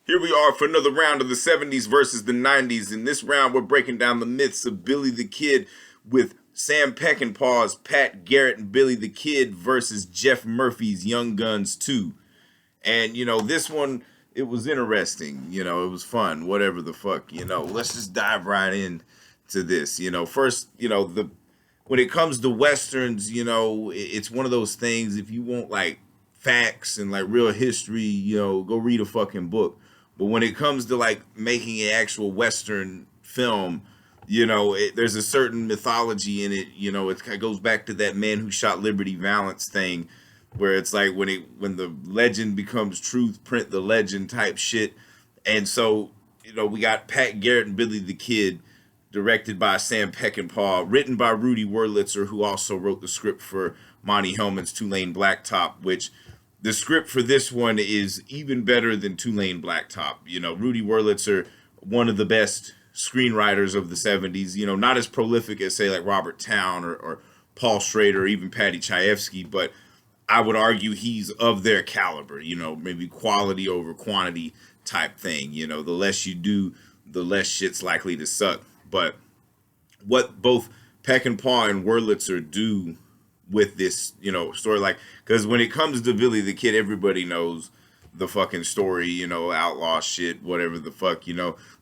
Here we are for another round of the 70s versus the 90s. In this round, we're breaking down the myths of Billy the Kid with Sam Peckinpah's Pat Garrett and Billy the Kid versus Jeff Murphy's Young Guns 2. And, this one, it was interesting. It was fun, whatever the fuck. Let's just dive right in to this. First, when it comes to Westerns, it's one of those things, if you want, like, facts and, like, real history, go read a fucking book. But when it comes to like making an actual Western film, there's a certain mythology in it. It kind of goes back to that Man Who Shot Liberty Valance thing, where it's like when the legend becomes truth, print the legend type shit. And so, we got Pat Garrett and Billy the Kid, directed by Sam Peckinpah, written by Rudy Wurlitzer, who also wrote the script for Monty Hellman's Two Lane Blacktop, which the script for this one is even better than Two Lane Blacktop. Rudy Wurlitzer, one of the best screenwriters of the 70s, not as prolific as, say, like Robert Towne or Paul Schrader or even Paddy Chayefsky, but I would argue he's of their caliber, maybe quality over quantity type thing. The less you do, the less shit's likely to suck. But what both Peckinpah and Wurlitzer do with this, story, like, because when it comes to Billy the Kid, everybody knows the fucking story, outlaw shit, whatever the fuck,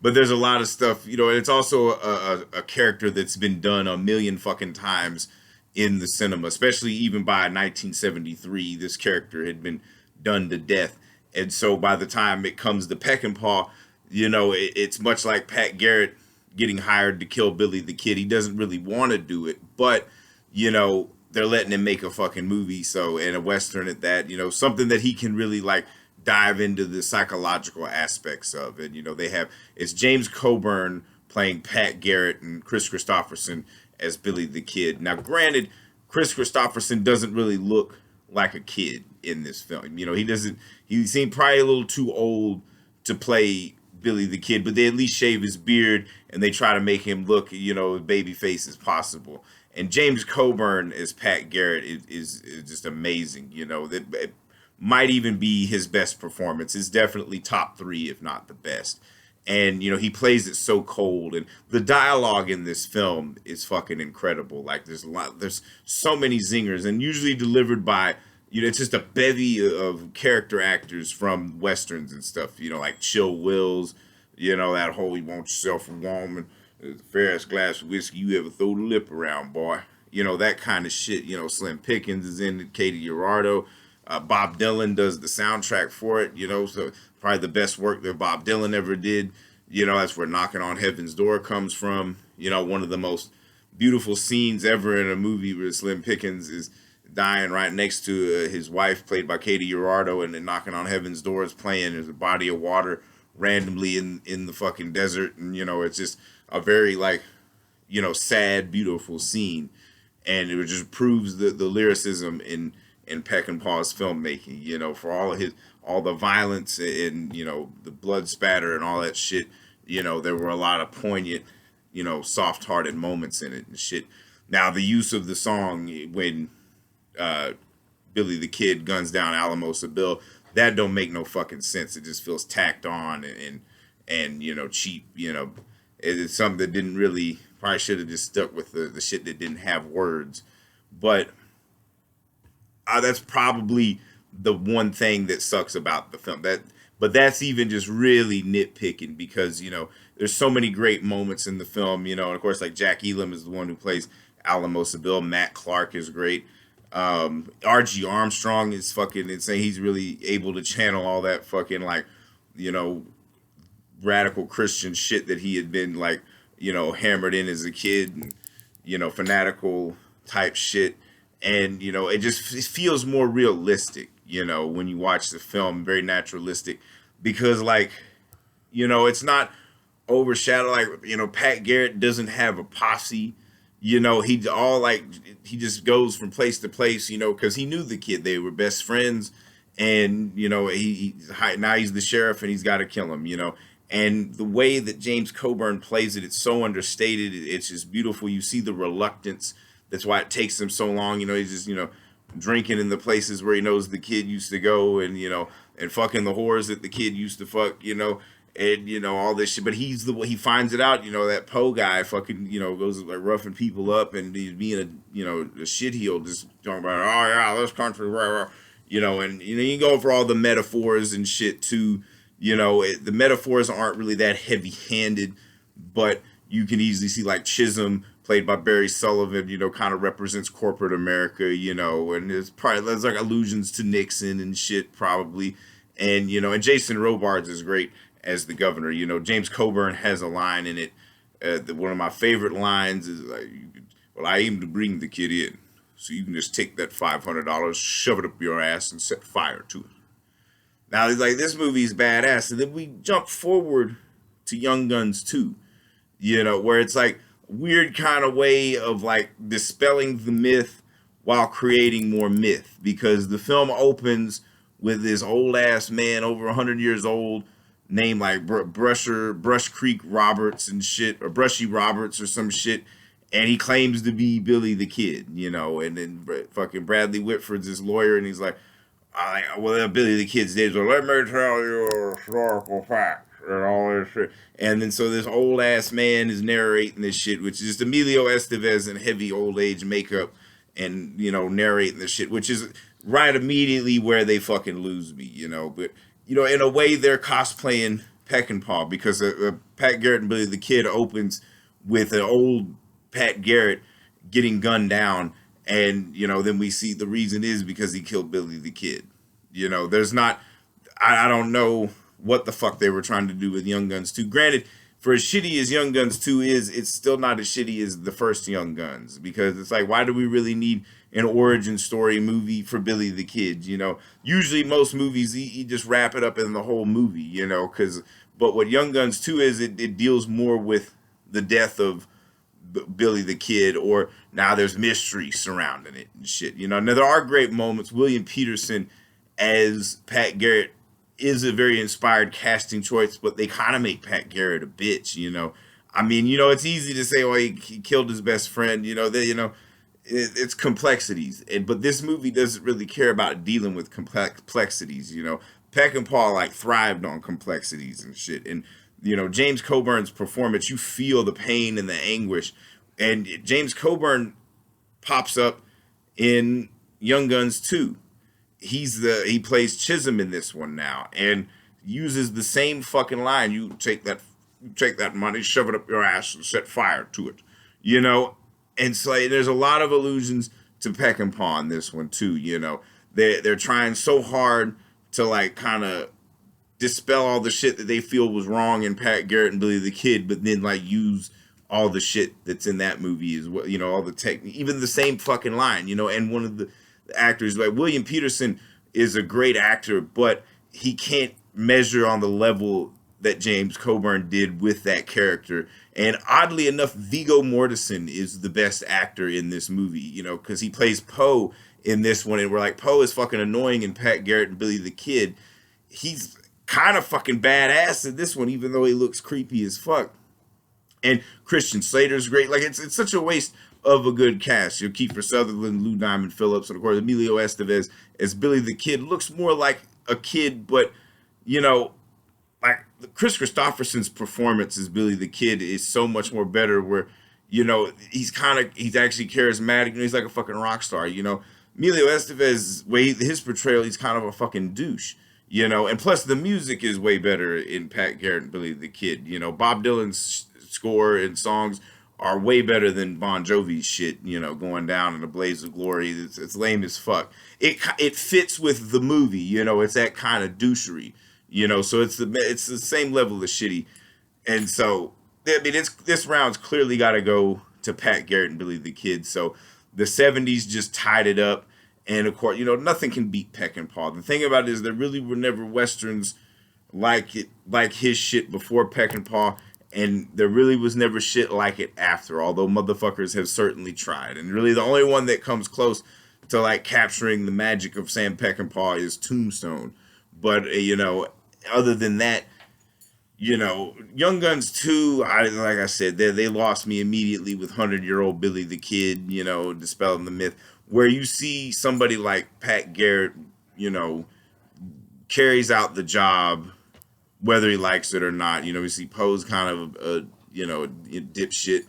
but there's a lot of stuff, and it's also a character that's been done a million fucking times in the cinema, especially even by 1973, this character had been done to death. And so by the time it comes to Peckinpah, it's much like Pat Garrett getting hired to kill Billy the Kid. He doesn't really want to do it, but, they're letting him make a fucking movie, so, and a Western at that, something that he can really, like, dive into the psychological aspects of. And, it's James Coburn playing Pat Garrett and Chris Christopherson as Billy the Kid. Now, granted, Chris Christopherson doesn't really look like a kid in this film. He seemed probably a little too old to play Billy the Kid, but they at least shave his beard and they try to make him look, as baby face as possible. And James Coburn as Pat Garrett is just amazing. It might even be his best performance. It's definitely top 3, if not the best. And, he plays it so cold. And the dialogue in this film is fucking incredible. Like, there's so many zingers, and usually delivered by, it's just a bevy of character actors from Westerns and stuff, like Chill Wills, that whole "you want yourself a woman, the fairest glass of whiskey you ever throw the lip around, boy." That kind of shit. Slim Pickens is in it, Katie Urardo. Bob Dylan does the soundtrack for it, so probably the best work that Bob Dylan ever did. That's where Knocking on Heaven's Door comes from. One of the most beautiful scenes ever in a movie where Slim Pickens is dying right next to his wife, played by Katie Urardo, and then Knocking on Heaven's Door is playing. There's a body of water randomly in the fucking desert, and it's just a very, like, sad, beautiful scene, and it just proves the lyricism in Peckinpah's filmmaking. For all the violence and the blood spatter and all that shit. There were a lot of poignant, soft-hearted moments in it and shit. Now, the use of the song when Billy the Kid guns down Alamosa Bill, that don't make no fucking sense. It just feels tacked on and cheap. It's something that didn't really, probably should have just stuck with the shit that didn't have words. But that's probably the one thing that sucks about the film. But that's even just really nitpicking, because there's so many great moments in the film. And of course, like, Jack Elam is the one who plays Alamosa Bill. Matt Clark is great. R.G. Armstrong is fucking insane. He's really able to channel all that fucking, like, radical Christian shit that he had been, like, hammered in as a kid, and fanatical type shit. And it feels more realistic, when you watch the film, very naturalistic, because, like, it's not overshadowed. Like, Pat Garrett doesn't have a posse. He just goes from place to place, because he knew the kid. They were best friends, and now he's the sheriff and he's got to kill him. And the way that James Coburn plays it, it's so understated. It's just beautiful. You see the reluctance. That's why it takes him so long. He's just, drinking in the places where he knows the kid used to go, and and fucking the whores that the kid used to fuck, and all this shit. But he finds it out, that Poe guy fucking, goes like roughing people up, and he's being a shitheel, just talking about, oh yeah, this country, rah, rah. And you go for all the metaphors and shit too. The metaphors aren't really that heavy-handed, but you can easily see like Chisholm, played by Barry Sullivan, kind of represents corporate America, and there's like allusions to Nixon and shit probably, and and Jason Robards is great as the governor. James Coburn has a line in it. One of my favorite lines is like, "Well, I aim to bring the kid in, so you can just take that $500, shove it up your ass, and set fire to it." Now, it's like, this movie's badass. And then we jump forward to Young Guns 2, where it's like weird kind of way of like dispelling the myth while creating more myth, because the film opens with this old ass man over 100 years old named like Brush Creek Roberts and shit, or Brushy Roberts or some shit, and he claims to be Billy the Kid, and then fucking Bradley Whitford's his lawyer, and he's like, well, Billy the Kid's dead, so let me tell you a historical fact and all this shit. And then so this old ass man is narrating this shit, which is just Emilio Estevez in heavy old age makeup, and narrating this shit, which is right immediately where they fucking lose me, But in a way, they're cosplaying Peckinpah, because Pat Garrett and Billy the Kid opens with an old Pat Garrett getting gunned down. And, then we see the reason is because he killed Billy the Kid. There's not, I don't know what the fuck they were trying to do with Young Guns 2. Granted, for as shitty as Young Guns 2 is, it's still not as shitty as the first Young Guns. Because it's like, why do we really need an origin story movie for Billy the Kid? Usually most movies, you just wrap it up in the whole movie, but what Young Guns 2 is, it deals more with the death of Billy the Kid, or now there's mystery surrounding it and shit. Now there are great moments. William Peterson as Pat Garrett is a very inspired casting choice, but they kind of make Pat Garrett a bitch. It's easy to say, oh, he killed his best friend. It's complexities, but this movie doesn't really care about dealing with complexities. Peckinpah like thrived on complexities and shit, and James Coburn's performance, you feel the pain and the anguish. And James Coburn pops up in Young Guns 2. He plays Chisholm in this one now, and uses the same fucking line. You take that money, shove it up your ass, and set fire to it. And so there's a lot of allusions to Peckinpah in this one too. They're trying so hard to like kind of dispel all the shit that they feel was wrong in Pat Garrett and Billy the Kid, but then like use all the shit that's in that movie as well, all the technique, even the same fucking line, and one of the actors, like William Peterson is a great actor, but he can't measure on the level that James Coburn did with that character. And oddly enough, Viggo Mortensen is the best actor in this movie, because he plays Poe in this one, and we're like, Poe is fucking annoying in Pat Garrett and Billy the Kid. He's kind of fucking badass in this one, even though he looks creepy as fuck. And Christian Slater's great. Like, it's such a waste of a good cast. Kiefer Sutherland, Lou Diamond Phillips, and of course Emilio Estevez as Billy the Kid looks more like a kid, but like Chris Christopherson's performance as Billy the Kid is so much more better. Where he's actually charismatic. He's like a fucking rock star. Emilio Estevez, his portrayal, he's kind of a fucking douche. And plus the music is way better in Pat Garrett and Billy the Kid. Bob Dylan's score and songs are way better than Bon Jovi's shit, going down in a blaze of glory. It's lame as fuck. It fits with the movie, it's that kind of douchery, so it's the same level of shitty. And so, this round's clearly got to go to Pat Garrett and Billy the Kid. So the 70s just tied it up. And of course, nothing can beat Peckinpah. The thing about it is there really were never Westerns like his shit before Peckinpah, and there really was never shit like it after, although motherfuckers have certainly tried. And really the only one that comes close to like capturing the magic of Sam Peckinpah is Tombstone. But, other than that, Young Guns 2, like I said, they lost me immediately with 100-year-old Billy the Kid, dispelling the myth. Where you see somebody like Pat Garrett, carries out the job, whether he likes it or not. You know, we see Poe's kind of a dipshit,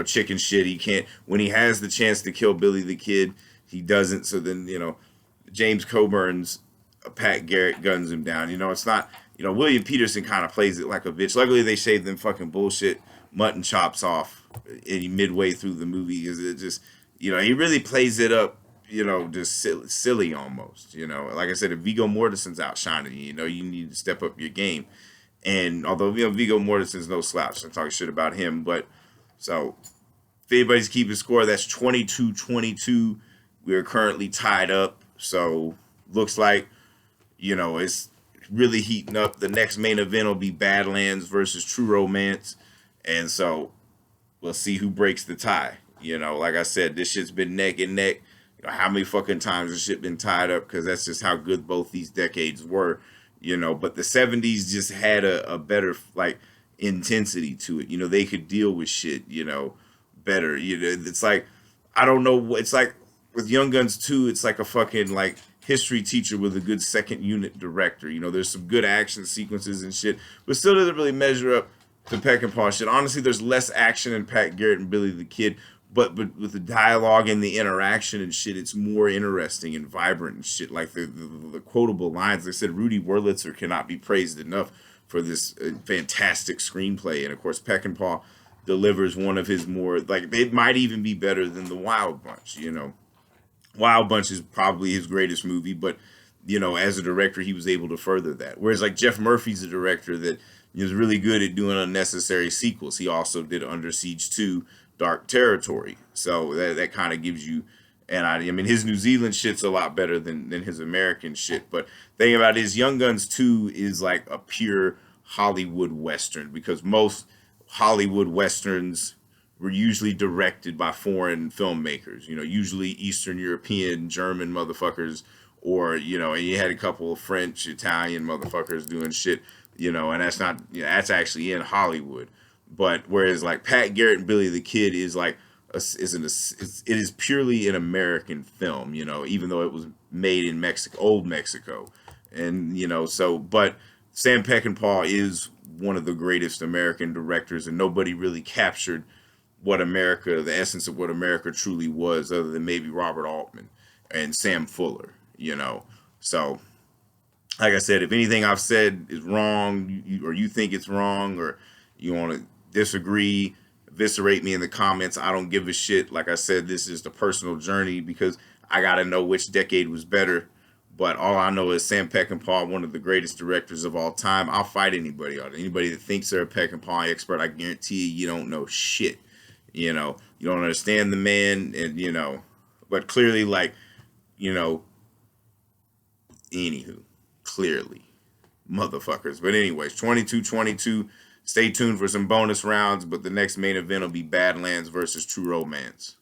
chicken shit. He can't, when he has the chance to kill Billy the Kid, he doesn't. So then, James Coburn's Pat Garrett guns him down. It's not, William Peterson kind of plays it like a bitch. Luckily, they shaved them fucking bullshit mutton chops off midway through the movie. Is it just, he really plays it up, just silly almost. Like I said, if Viggo Mortensen's outshining you, you need to step up your game. And although, Viggo Mortensen's no slouch, I'm talking shit about him. But so if anybody's keeping score, that's 22-22. We're currently tied up. So looks like, it's really heating up. The next main event will be Badlands versus True Romance. And so we'll see who breaks the tie. Like I said, this shit's been neck and neck. How many fucking times this shit been tied up? Because that's just how good both these decades were. But the 70s just had a better, intensity to it. They could deal with shit, better. It's like, I don't know, it's like with Young Guns 2, it's like a fucking, history teacher with a good second unit director. There's some good action sequences and shit, but still doesn't really measure up to Peckinpah shit. Honestly, there's less action in Pat Garrett and Billy the Kid, but with the dialogue and the interaction and shit, it's more interesting and vibrant and shit. Like the quotable lines. They said Rudy Wurlitzer cannot be praised enough for this fantastic screenplay. And of course, Peckinpah delivers one of his more, they might even be better than The Wild Bunch, Wild Bunch is probably his greatest movie, but, as a director, he was able to further that. Whereas, Geoff Murphy's a director that is really good at doing unnecessary sequels. He also did Under Siege 2, Dark Territory. So that kind of gives you, and I mean, his New Zealand shit's a lot better than his American shit. But the thing about his Young Guns 2 is like a pure Hollywood Western, because most Hollywood Westerns were usually directed by foreign filmmakers, usually Eastern European, German motherfuckers, or, and you had a couple of French, Italian motherfuckers doing shit, and that's not, that's actually in Hollywood. But whereas Pat Garrett and Billy the Kid is it is purely an American film, even though it was made in Mexico, old Mexico. And, but Sam Peckinpah is one of the greatest American directors, and nobody really captured the essence of what America truly was, other than maybe Robert Altman and Sam Fuller, So, like I said, if anything I've said is wrong, or you think it's wrong, or you want to disagree, eviscerate me in the comments, I don't give a shit. Like I said, this is the personal journey, because I got to know which decade was better. But all I know is Sam Peckinpah, one of the greatest directors of all time. I'll fight anybody on it. Anybody that thinks they're a Peckinpah expert, I guarantee you don't know shit. You don't understand the man, and, but clearly, anywho, clearly, motherfuckers. But anyways, 22-22, stay tuned for some bonus rounds, but the next main event will be Badlands versus True Romance.